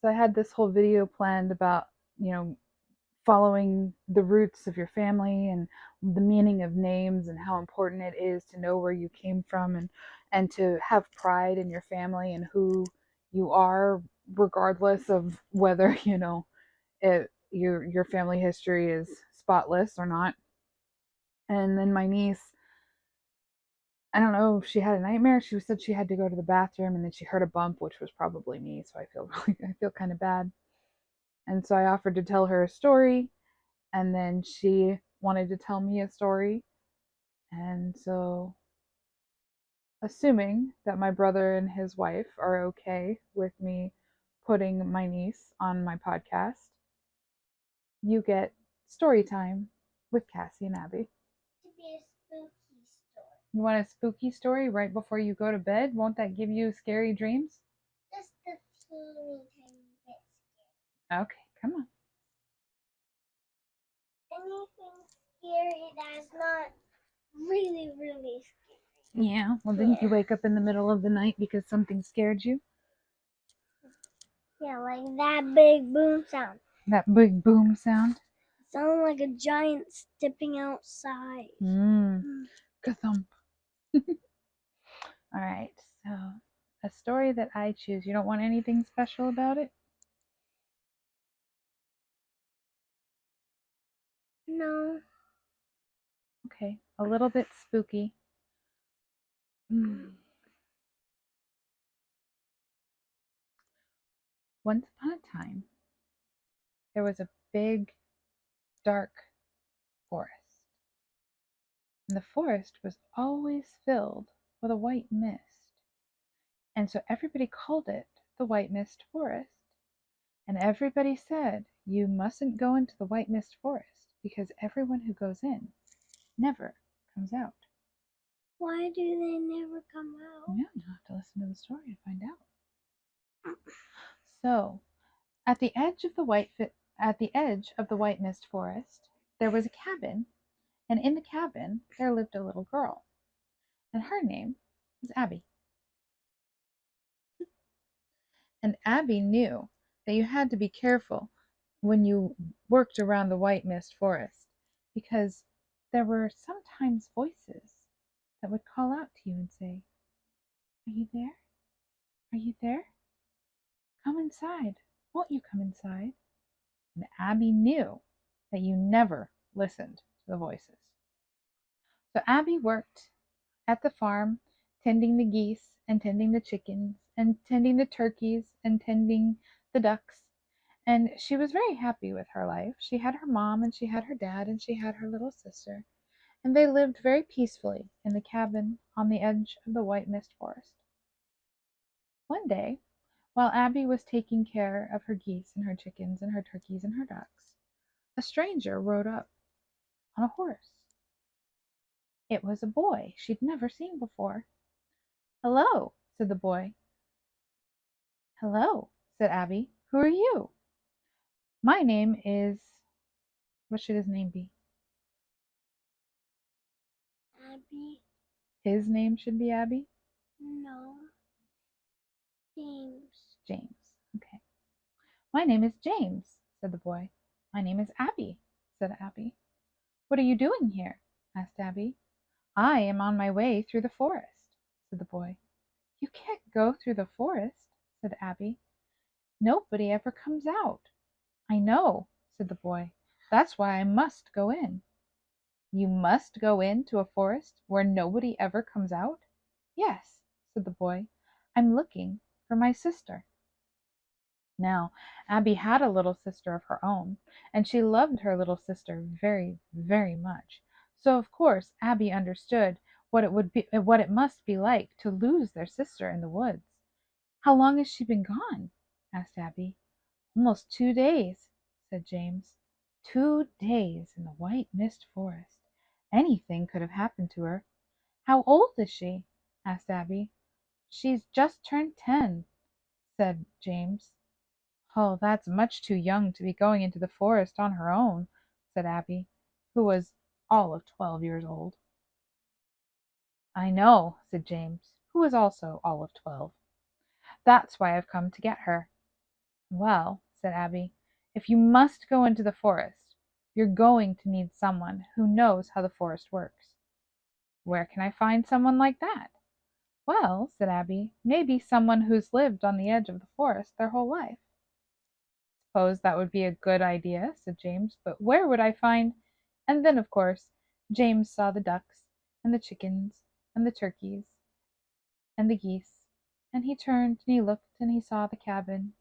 So I had this whole video planned about, following the roots of your family and the meaning of names and how important it is to know where you came from and to have pride in your family and who you are, regardless of whether, your family history is spotless or not. And then my niece, I don't know, she had a nightmare. She said she had to go to the bathroom and then she heard a bump, which was probably me. So I feel kind of bad. And so I offered to tell her a story, and then she wanted to tell me a story. And so, assuming that my brother and his wife are okay with me putting my niece on my podcast, you get story time with Cassie and Abby. To be a spooky story. You want a spooky story right before you go to bed? Won't that give you scary dreams? Just a teeny tiny bit scary. Okay, come on. Anything scary that's not really, really scary. Yeah, well, didn't you wake up in the middle of the night because something scared you? Yeah, like that big boom sound. That big boom sound? Sound like a giant stepping outside. Ka-thump. All right, so a story that I choose. You don't want anything special about it? No. Okay, a little bit spooky. Once upon a time, there was a big, dark forest. And the forest was always filled with a white mist. And so everybody called it the White Mist Forest. And everybody said, you mustn't go into the White Mist Forest because everyone who goes in never comes out. Why do they never come out? Yeah, you'll have to listen to the story to find out. So, at the edge of the White Mist Forest, there was a cabin, and in the cabin there lived a little girl, and her name was Abby. And Abby knew that you had to be careful when you worked around the White Mist Forest, because there were sometimes voices that would call out to you and say, "Are you there? Are you there? Come inside. Won't you come inside?" And Abby knew that you never listened to the voices. So Abby worked at the farm, tending the geese and tending the chickens and tending the turkeys and tending the ducks. And she was very happy with her life. She had her mom and she had her dad and she had her little sister. And they lived very peacefully in the cabin on the edge of the White Mist Forest. One day, while Abby was taking care of her geese and her chickens and her turkeys and her ducks, a stranger rode up on a horse. It was a boy she'd never seen before. "Hello," said the boy. "Hello," said Abby. "Who are you?" "My name is—" What should his name be? Abby? His name should be Abby? No. James. James. Okay. "My name is James," said the boy. "My name is Abby," said Abby. "What are you doing here?" asked Abby. "I am on my way through the forest," said the boy. "You can't go through the forest," said Abby. "Nobody ever comes out." "I know," said the boy. "That's why I must go in." "You must go into a forest where nobody ever comes out?" "Yes," said the boy. "I'm looking for my sister." Now, Abby had a little sister of her own, and she loved her little sister very, very much. So of course Abby understood what it must be like to lose their sister in the woods. "How long has she been gone?" asked Abby. "Almost 2 days," said James. 2 days in the White Mist Forest. Anything could have happened to her. "How old is she?" asked Abby. "She's just turned 10," said James. "Oh, that's much too young to be going into the forest on her own," said Abby, who was all of 12 years old. "I know," said James, who was also all of 12. "That's why I've come to get her." Well, said Abby, if you must go into the forest, you're going to need someone who knows how the forest works. Where can I find someone like that? Well, said Abby, maybe someone who's lived on the edge of the forest their whole life. Suppose that would be a good idea, said James, but where would I find? And then, of course, James saw the ducks, and the chickens, and the turkeys, and the geese, and he turned and he looked and he saw the cabin,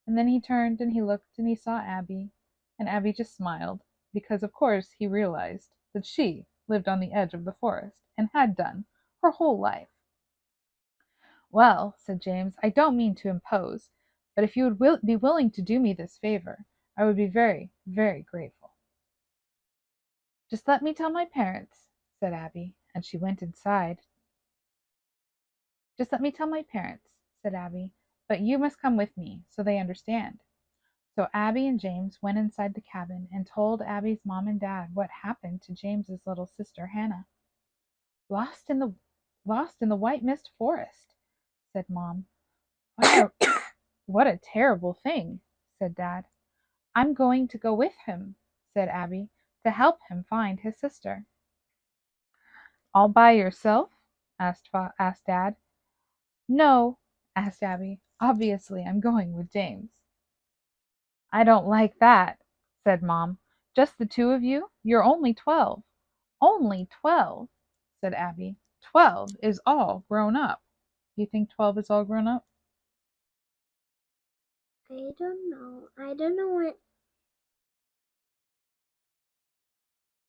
and then he turned and he looked and he saw Abby, and Abby just smiled, because of course he realized that she lived on the edge of the forest, and had done, her whole life. Well, said James, I don't mean to impose, but if you would be willing to do me this favor, I would be very, very grateful. Just let me tell my parents, said Abby, and she went inside. Just let me tell my parents, said Abby, but you must come with me, so they understand. So Abby and James went inside the cabin and told Abby's mom and dad what happened to James's little sister Hannah. Lost in the lost in the white mist forest, said Mom. What a what a terrible thing, said Dad. I'm going to go with him, said Abby, to help him find his sister. All by yourself? asked Dad. No, asked Abby. Obviously, I'm going with James. I don't like that, said Mom. Just the two of you? You're only 12. Only 12, said Abby. 12 is all grown up. Do you think 12 is all grown up? I don't know. I don't know what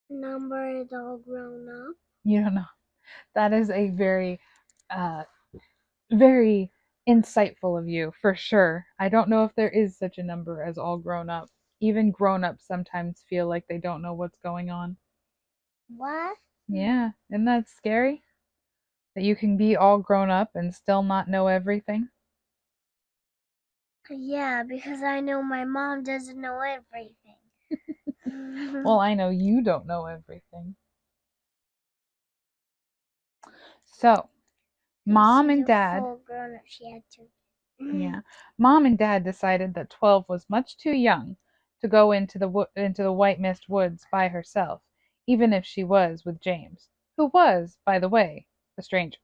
number is all grown up. You don't know. That is a very, uh, very insightful of you, for sure. I don't know if there is such a number as all grown up. Even grown ups sometimes feel like they don't know what's going on. What? Yeah, isn't that scary? That you can be all grown up and still not know everything? Yeah, because I know my mom doesn't know everything. Well, I know you don't know everything. So, mom She's and a dad, full grown up. She had to. yeah, mom and dad decided that 12 was much too young to go into the White Mist Woods by herself, even if she was with James, who was, by the way, a stranger.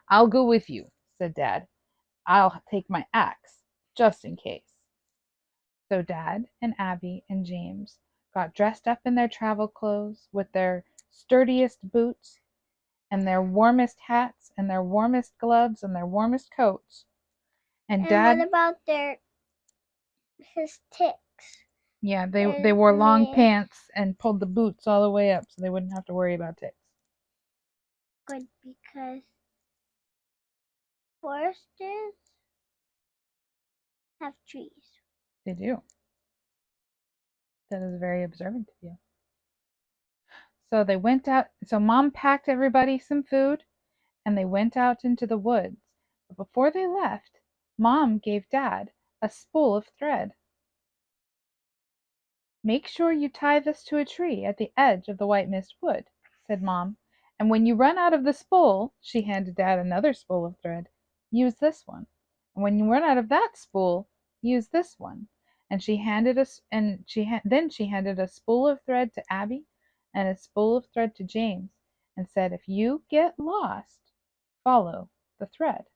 I'll go with you, said Dad. I'll take my axe, just in case. So Dad and Abby and James got dressed up in their travel clothes with their sturdiest boots and their warmest hats and their warmest gloves and their warmest coats. And And what Dad, about his ticks? yeah, they wore long pants and pulled the boots all the way up so they wouldn't have to worry about ticks. Good, because forests have trees. They do. That is very observant of you. So they went out. So Mom packed everybody some food and they went out into the woods. But before they left, Mom gave Dad a spool of thread. Make sure you tie this to a tree at the edge of the White Mist Wood, said Mom. And when you run out of the spool, she handed Dad another spool of thread, use this one. And when you run out of that spool, use this one. And she handed us, and then she handed a spool of thread to Abby and a spool of thread to James, and said, "If you get lost, follow the thread."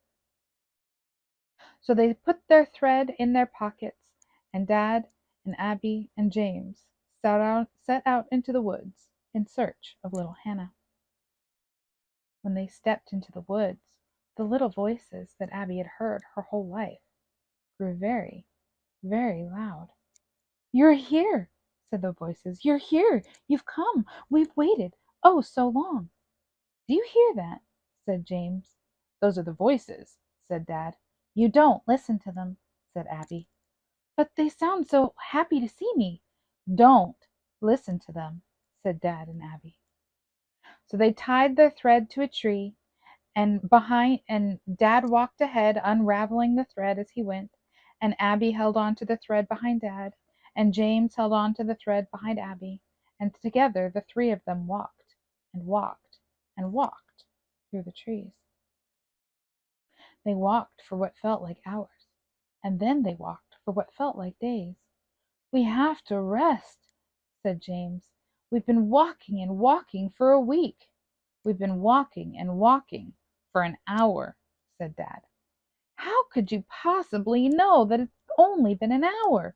So they put their thread in their pockets, and Dad and Abby and James set out into the woods in search of little Hannah. When they stepped into the woods, the little voices that Abby had heard her whole life grew very, very loud. "You're here," said the voices. "You're here. You've come. We've waited, oh, so long." "Do you hear that?" said James. "Those are the voices," said Dad. "You don't listen to them," said Abby. "But they sound so happy to see me." "Don't listen to them," said Dad and Abby. So they tied their thread to a tree, and Dad walked ahead, unraveling the thread as he went, and Abby held on to the thread behind Dad, and James held on to the thread behind Abby, and together the three of them walked and walked and walked through the trees. They walked for what felt like hours, and then they walked for what felt like days. "We have to rest," said James. "We've been walking and walking for a week." "We've been walking and walking for an hour," said Dad. "How could you possibly know that it's only been an hour?"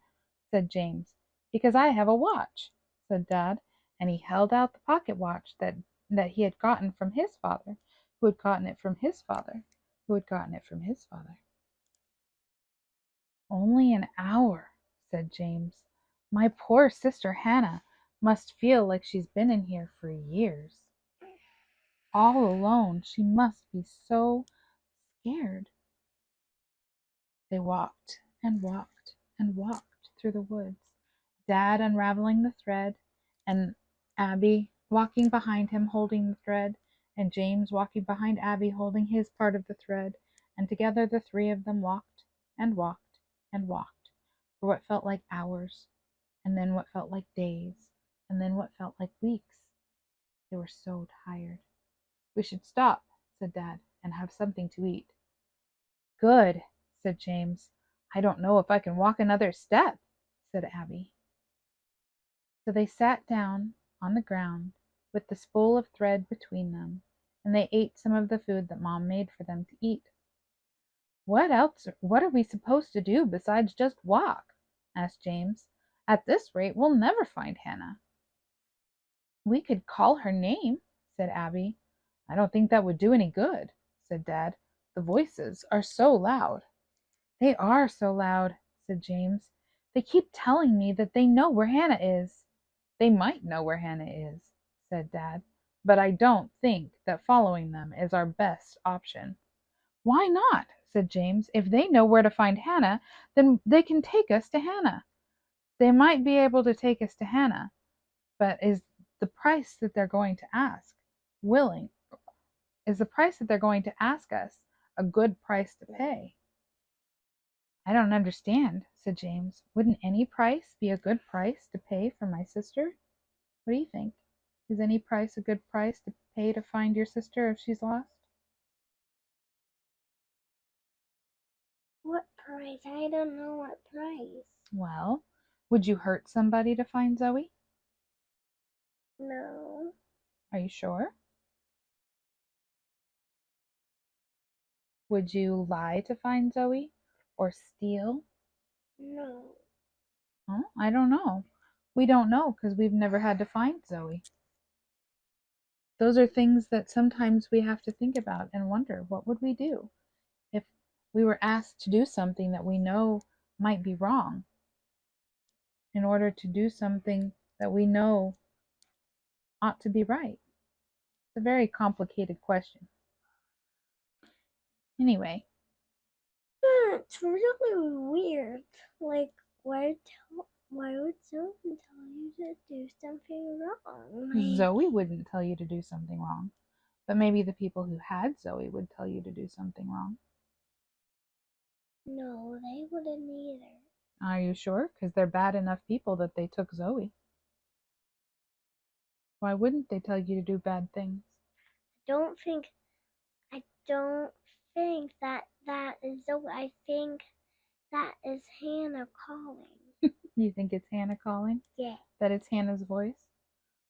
said James. "Because I have a watch," said Dad, and he held out the pocket watch that he had gotten from his father, who had gotten it from his father, who had gotten it from his father. "Only an hour," said James. "My poor sister Hannah must feel like she's been in here for years. All alone, she must be so scared." They walked and walked and walked through the woods, Dad unraveling the thread, and Abby walking behind him holding the thread, and James walking behind Abby holding his part of the thread, and together the three of them walked and walked and walked for what felt like hours, and then what felt like days, and then what felt like weeks. They were so tired. "We should stop," said Dad, "and have something to eat." "Good," said James. "I don't know if I can walk another step," said Abby. So they sat down on the ground with the spool of thread between them, and they ate some of the food that Mom made for them to eat. What are we supposed to do besides just walk?" asked James. "At this rate we'll never find Hannah." "We could call her name," said Abby. "I don't think that would do any good," said Dad. "The voices are so loud." "They are so loud," said James. "They keep telling me that they know where Hannah is." "They might know where Hannah is," said Dad, "but I don't think that following them is our best option." "Why not?" said James. "If they know where to find Hannah, then they can take us to Hannah." "They might be able to take us to Hannah, but the price that they're going to ask willing is the price that they're going to ask us a good price to pay?" "I don't understand," said James. "Wouldn't any price be a good price to pay for my sister? What do you think? Is any price a good price to pay to find your sister if she's lost?" What price? I don't know what price. "Well, would you hurt somebody to find Zoe?" No. "Are you sure?" "Would you lie to find Zoe? Or steal?" No. "Oh, I don't know. We don't know because we've never had to find Zoe." Those are things that sometimes we have to think about and wonder, what would we do if we were asked to do something that we know might be wrong in order to do something that we know ought to be right? It's a very complicated question. Anyway, It's really weird. Like, why would someone tell you to do something wrong? Zoe wouldn't tell you to do something wrong, but maybe the people who had Zoe would tell you to do something wrong. No, they wouldn't either. Are you sure? Because they're bad enough people that they took Zoe. Why wouldn't they tell you to do bad things? Don't think. I don't think that is Zoe. I think that is Hannah calling. You think it's Hannah calling? Yeah. That it's Hannah's voice?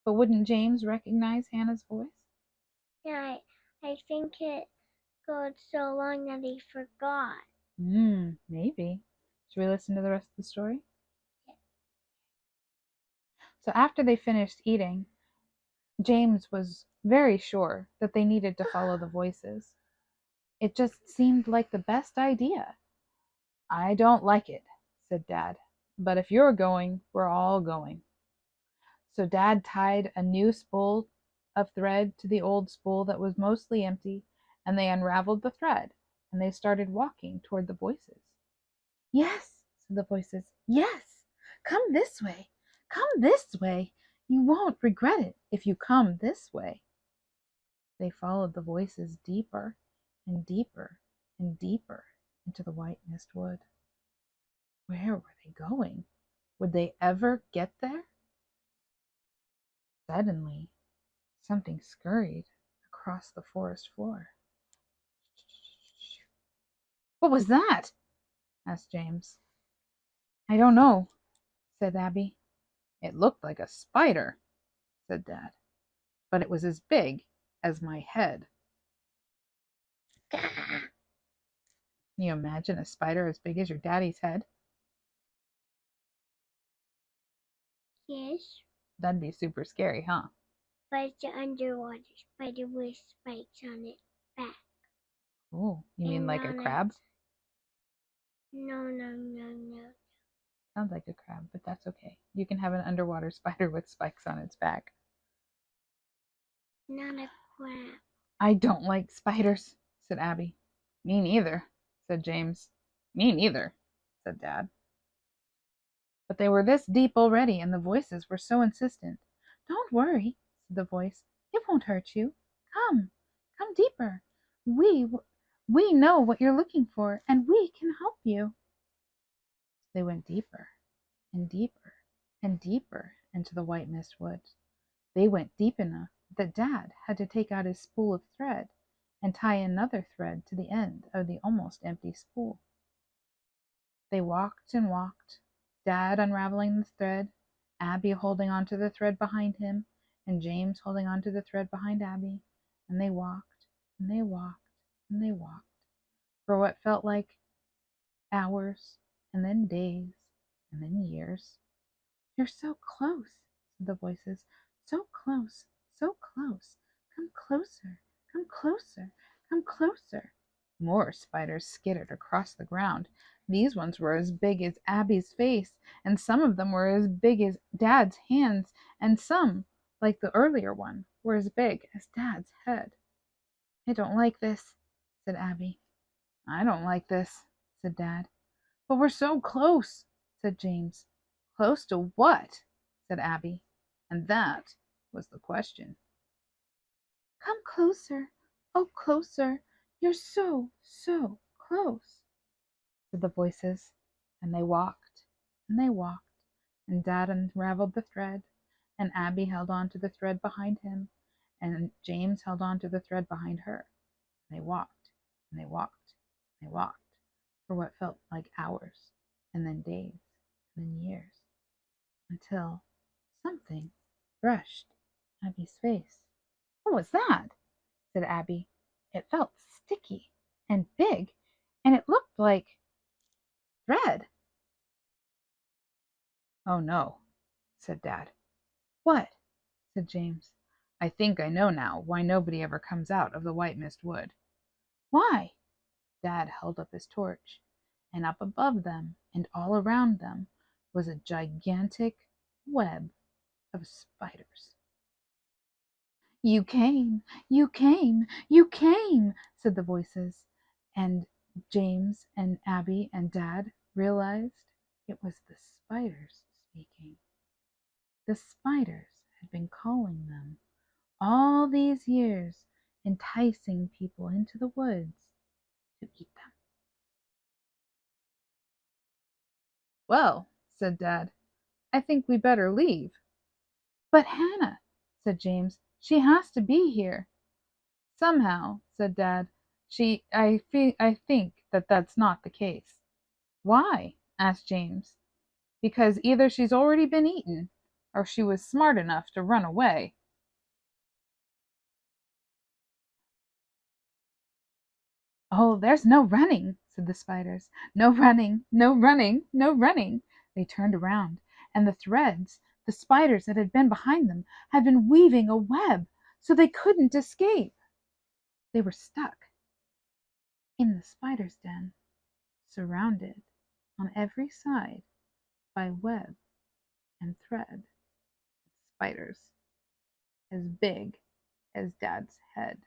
But wouldn't James recognize Hannah's voice? Yeah. I think it goes so long that he forgot. Maybe. Should we listen to the rest of the story? So after they finished eating, James was very sure that they needed to follow the voices. It just seemed like the best idea. "I don't like it," said Dad, "but if you're going, we're all going." So Dad tied a new spool of thread to the old spool that was mostly empty, and they unraveled the thread, and they started walking toward the voices. "Yes," said the voices. "Yes. Come this way. Come this way. You won't regret it if you come this way." They followed the voices deeper and deeper and deeper into the white mist wood. Where were they going? Would they ever get there? Suddenly, something scurried across the forest floor. "What was that?" asked James. I don't know, said Abby. It looked like a spider, said Dad, but it was as big as my head. Can you imagine a spider as big as your daddy's head? Yes, That'd be super scary, huh? but it's an underwater spider with spikes on its back. Oh, you mean And like a on crab? its... No, no, no, no. Sounds like a crab, but that's okay. You can have an underwater spider with spikes on its back. Not a crab. I don't like spiders, said Abby. Me neither, said James. Me neither, said Dad. But they were this deep already, and the voices were so insistent. Don't worry, said the voice. It won't hurt you. Come, come deeper. We know what you're looking for, and we can help you. They went deeper and deeper and deeper into the white mist woods. They went deep enough that Dad had to take out his spool of thread and tie another thread to the end of the almost empty spool. They walked and walked, Dad unraveling the thread, Abby holding onto the thread behind him, and James holding onto the thread behind Abby, and they walked, and they walked, and they walked, for what felt like hours, and then days, and then years. You're so close, said the voices. So close, so close. Come closer, come closer, come closer. More spiders skittered across the ground. These ones were as big as Abby's face, and some of them were as big as Dad's hands, and some, like the earlier one, were as big as Dad's head. I don't like this, said Abby. I don't like this, said Dad. But we're so close, said James. Close to what? Said Abby. And that was the question. Come closer, oh closer. You're so, so close, said the voices. And they walked, and they walked, and Dad unraveled the thread, and Abby held on to the thread behind him, and James held on to the thread behind her. And they walked, and they walked, and they walked, for what felt like hours, and then days, and then years, until something brushed Abby's face. What was that? Said Abby. It felt sticky and big, and it looked like thread. Oh no, said Dad. What? Said James. I think I know now why nobody ever comes out of the white mist wood. Why? Dad held up his torch, and up above them and all around them was a gigantic web of spiders. You came, you came, you came, said the voices, and James and Abby and Dad realized it was the spiders speaking. The spiders had been calling them all these years, enticing people into the woods to eat them. Well, said Dad, I think we better leave. But Hannah, said James, she has to be here. Somehow, said Dad, I think that that's not the case. Why? Asked James. Because either she's already been eaten, or she was smart enough to run away. Oh, there's no running, said the spiders. No running, no running, no running. They turned around, and the threads, the spiders that had been behind them, had been weaving a web, so they couldn't escape. They were stuck in the spider's den, surrounded on every side by web and thread, spiders as big as Dad's head.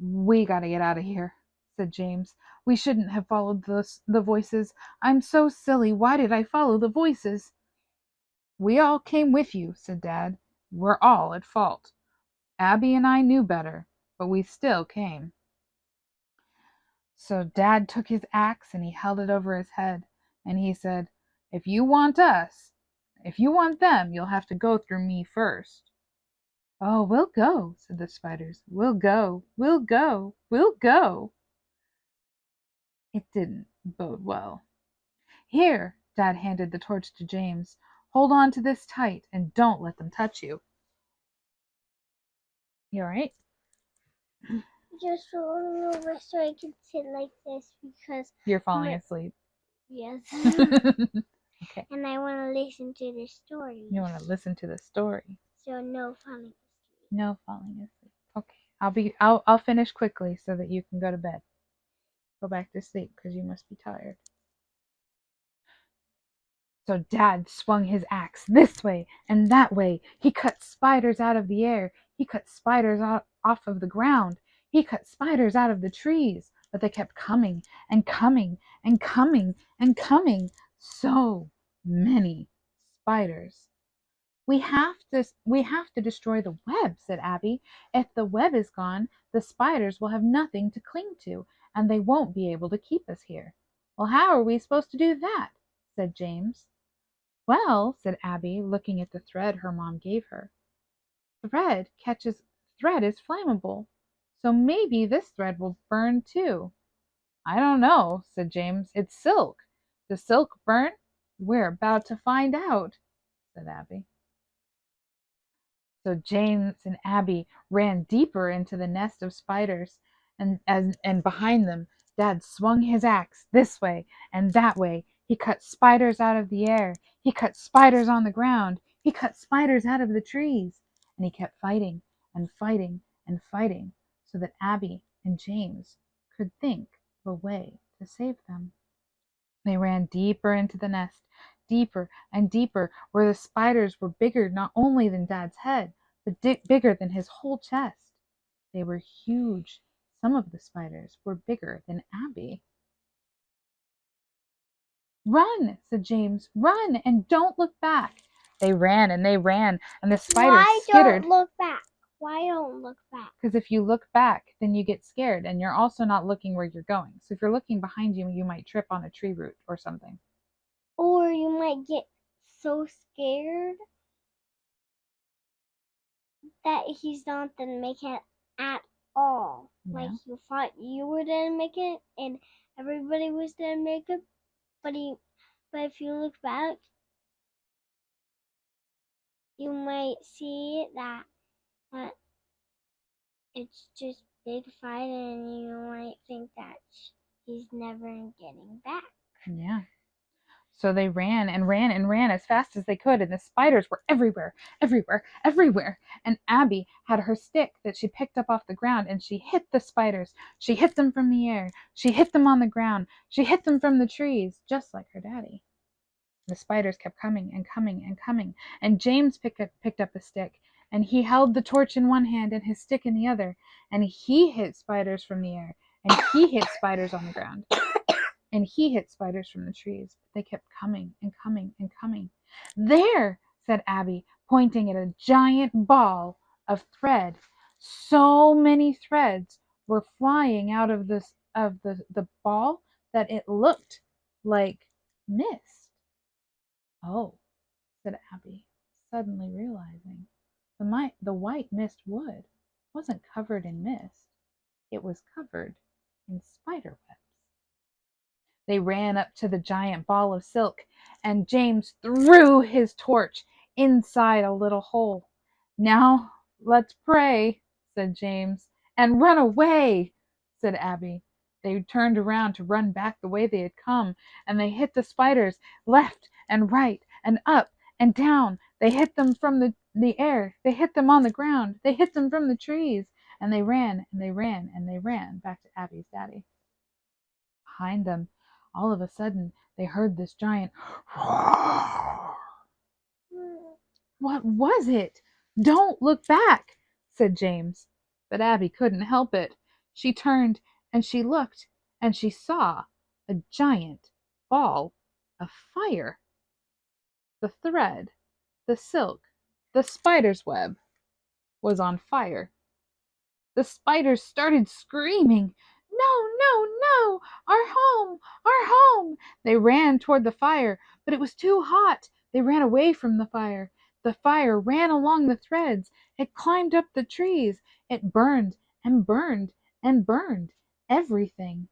We gotta get out of here, said James. We shouldn't have followed the voices. I'm so silly. Why did I follow the voices? We all came with you, said Dad. We're all at fault. Abby and I knew better, but we still came. So Dad took his axe and he held it over his head, and he said, if you want them, you'll have to go through me first. Oh, we'll go, said the spiders. We'll go, we'll go, we'll go. It didn't bode well. Here, Dad handed the torch to James. Hold on to this tight and don't let them touch you. You alright? Just roll over so I can sit like this because You're falling asleep. yes. Okay. And I want to listen to the story. You want to listen to the story. So no falling asleep. No falling asleep. Okay. I'll finish quickly so that you can go to bed. Go back to sleep because you must be tired. So Dad swung his axe this way and that way. He cut spiders out of the air. He cut spiders off of the ground. He cut spiders out of the trees. But they kept coming and coming and coming and coming. So many spiders. We have to destroy the web, said Abby. If the web is gone, the spiders will have nothing to cling to, and they won't be able to keep us here. Well, how are we supposed to do that? Said James. Well, said Abby, looking at the thread her mom gave her. Thread is flammable, so maybe this thread will burn too. I don't know, said James. It's silk. Does silk burn? We're about to find out, said Abby. So James and Abby ran deeper into the nest of spiders, and behind them, Dad swung his axe this way and that way. He cut spiders out of the air. He cut spiders on the ground. He cut spiders out of the trees. And he kept fighting and fighting and fighting so that Abby and James could think of a way to save them. They ran deeper into the nest, deeper and deeper, where the spiders were bigger not only than Dad's head, but bigger than his whole chest. They were huge. Some of the spiders were bigger than Abby. Run, said James. Run and don't look back. They ran and they ran, and the spiders skittered. Why don't look back? Why don't look back? Because if you look back, then you get scared, and you're also not looking where you're going. So if you're looking behind you, you might trip on a tree root or something. Or you might get so scared that he's not gonna make it at all. Yeah. Like you thought you were gonna make it and everybody was gonna make it, but if you look back, you might see that it's just big fight, and you might think that he's never getting back. Yeah. So they ran and ran and ran as fast as they could, and the spiders were everywhere, everywhere, everywhere. And Abby had her stick that she picked up off the ground, and she hit the spiders. She hit them from the air. She hit them on the ground. She hit them from the trees, just like her daddy. The spiders kept coming and coming and coming, and James picked up a stick, and he held the torch in one hand and his stick in the other, and he hit spiders from the air, and he hit spiders on the ground. And he hit spiders from the trees, but they kept coming and coming and coming. There, said Abby, pointing at a giant ball of thread. So many threads were flying out of the ball that it looked like mist. Oh, said Abby, suddenly realizing the white mist wood wasn't covered in mist. It was covered in spider webs. They ran up to the giant ball of silk, and James threw his torch inside a little hole. Now let's pray, said James. And run away, said Abby. They turned around to run back the way they had come, and they hit the spiders left and right and up and down. They hit them from the air. They hit them on the ground. They hit them from the trees. And they ran and they ran and they ran back to Abby's daddy. Behind them, all of a sudden, they heard this giant roar. What was it? Don't look back, said James. But Abby couldn't help it. She turned and she looked, and she saw a giant ball of fire. The thread, the silk, the spider's web was on fire. The spiders started screaming, "No, no, no! Our home! Our home!" They ran toward the fire, but it was too hot. They ran away from the fire. The fire ran along the threads. It climbed up the trees. It burned and burned and burned everything.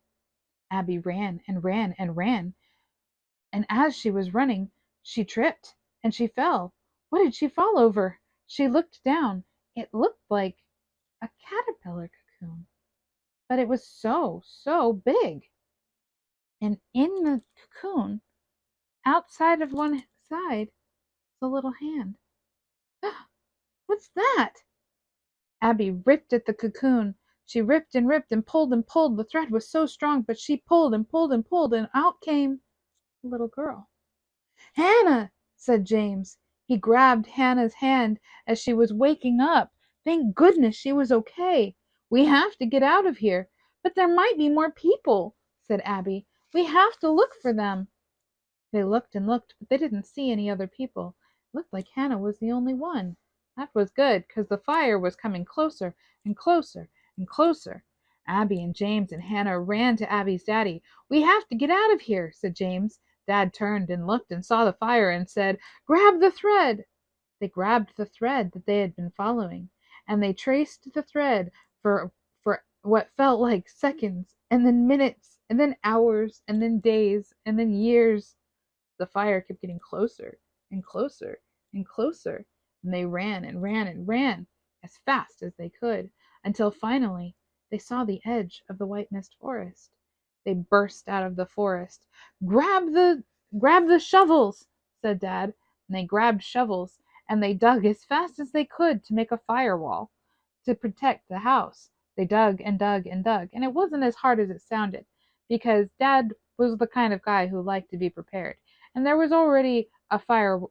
Abby ran and ran and ran, and as she was running, she tripped and she fell. What did she fall over? She looked down. It looked like a caterpillar cocoon, but it was so, so big. And in the cocoon, outside of one side, was a little hand. What's that? Abby ripped at the cocoon. She ripped and ripped and pulled and pulled. The thread was so strong, but she pulled and pulled and pulled, and out came a little girl. Hannah, said James. He grabbed Hannah's hand as she was waking up. Thank goodness she was okay. We have to get out of here. But there might be more people, said Abby. We have to look for them. They looked and looked, but they didn't see any other people. It looked like Hannah was the only one. That was good, because the fire was coming closer and closer and closer. Abby and James and Hannah ran to Abby's daddy. We have to get out of here, said James. Dad turned and looked and saw the fire and said, Grab the thread. They grabbed the thread that they had been following, and they traced the thread for what felt like seconds, and then minutes, and then hours, and then days, and then years. The fire kept getting closer and closer and closer, and they ran and ran and ran as fast as they could until finally they saw the edge of the white mist forest. They burst out of the forest. Grab the shovels, said Dad, and they grabbed shovels and they dug as fast as they could to make a firewall to protect the house. They dug and dug and dug, and it wasn't as hard as it sounded because Dad was the kind of guy who liked to be prepared. And there was already a fire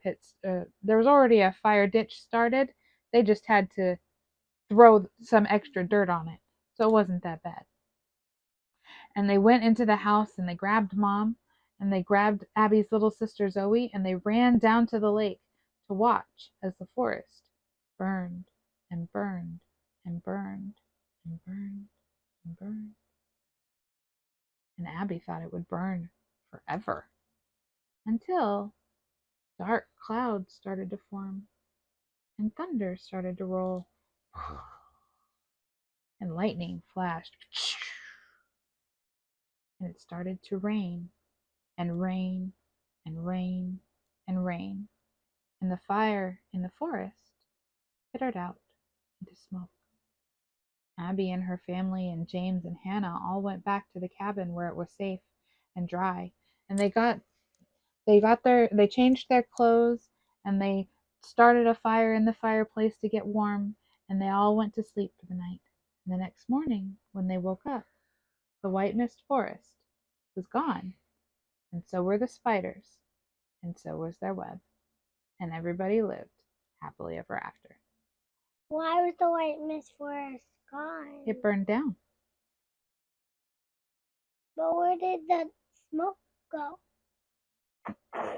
pit. There was already a fire ditch started. They just had to throw some extra dirt on it, so it wasn't that bad. And they went into the house and they grabbed Mom and they grabbed Abby's little sister Zoe and they ran down to the lake to watch as the forest burned and burned and burned and burned and burned. And Abby thought it would burn forever until dark clouds started to form and thunder started to roll and lightning flashed and it started to rain and rain and rain and rain, and the fire in the forest pittered out into smoke. Abby and her family and James and Hannah all went back to the cabin where it was safe and dry, and they changed their clothes and they started a fire in the fireplace to get warm, and they all went to sleep for the night. And the next morning, when they woke up, the white mist forest was gone, and so were the spiders, and so was their web, and everybody lived happily ever after. Why was the white mist forest gone? It burned down. But where did the smoke go?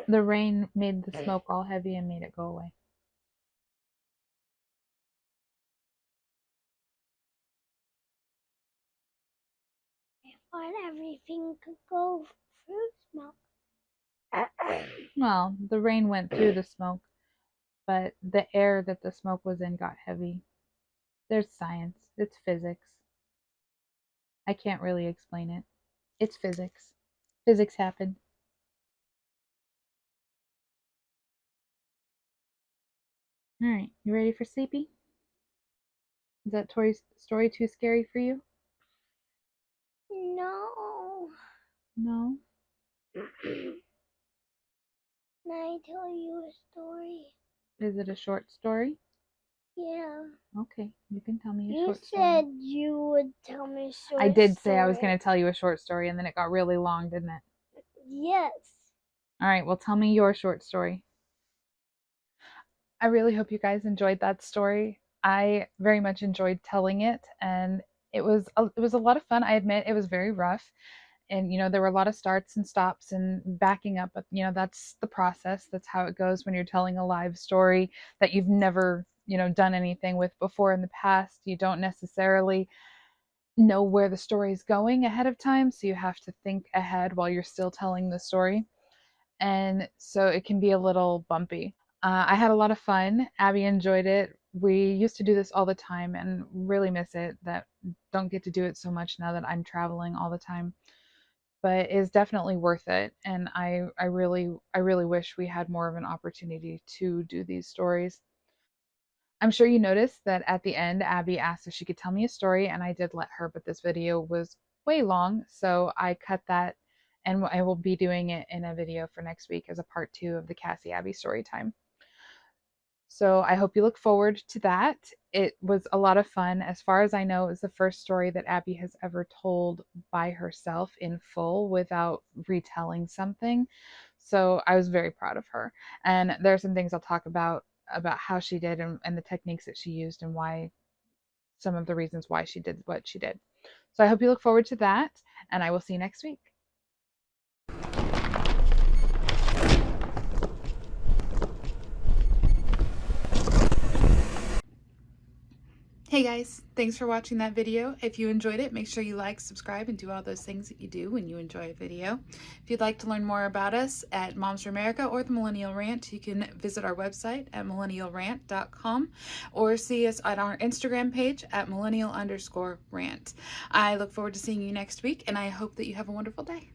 The rain made the smoke all heavy and made it go away. I thought everything could go through smoke. Well, the rain went through the smoke, but the air that the smoke was in got heavy. There's science. It's physics. I can't really explain it. It's physics. Physics happened. All right, you ready for sleepy? Is that story too scary for you? No. No. Can I tell you a story? Is it a short story? Yeah. Okay, you can tell me a You short story. said you would tell me a short story. I did say I was going to tell you a short story, and then it got really long, didn't it? Yes. All right, well, tell me your short story. I really hope you guys enjoyed that story. I very much enjoyed telling it, and it was a lot of fun. I admit it was very rough, and there were a lot of starts and stops and backing up, but that's the process. That's how it goes when you're telling a live story that you've never done anything with before in the past. You don't necessarily know where the story is going ahead of time, so you have to think ahead while you're still telling the story, and so it can be a little bumpy. I had a lot of fun. Abby enjoyed it. We used to do this all the time and really miss it that don't get to do it so much now that I'm traveling all the time. but is definitely worth it. And I really wish we had more of an opportunity to do these stories. I'm sure you noticed that at the end, Abby asked if she could tell me a story, and I did let her, but this video was way long, so I cut that, and I will be doing it in a video for next week as a part 2 of the Cassie Abby story time. So I hope you look forward to that. It was a lot of fun. As far as I know, it was the first story that Abby has ever told by herself in full without retelling something. So I was very proud of her. And there are some things I'll talk about how she did and the techniques that she used and why some of the reasons why she did what she did. So I hope you look forward to that, and I will see you next week. Hey guys, thanks for watching that video. If you enjoyed it, make sure you like, subscribe, and do all those things that you do when you enjoy a video. If you'd like to learn more about us at Moms for America or the Millennial Rant, you can visit our website at millennialrant.com or see us on our Instagram page at millennial_rant. I look forward to seeing you next week, and I hope that you have a wonderful day.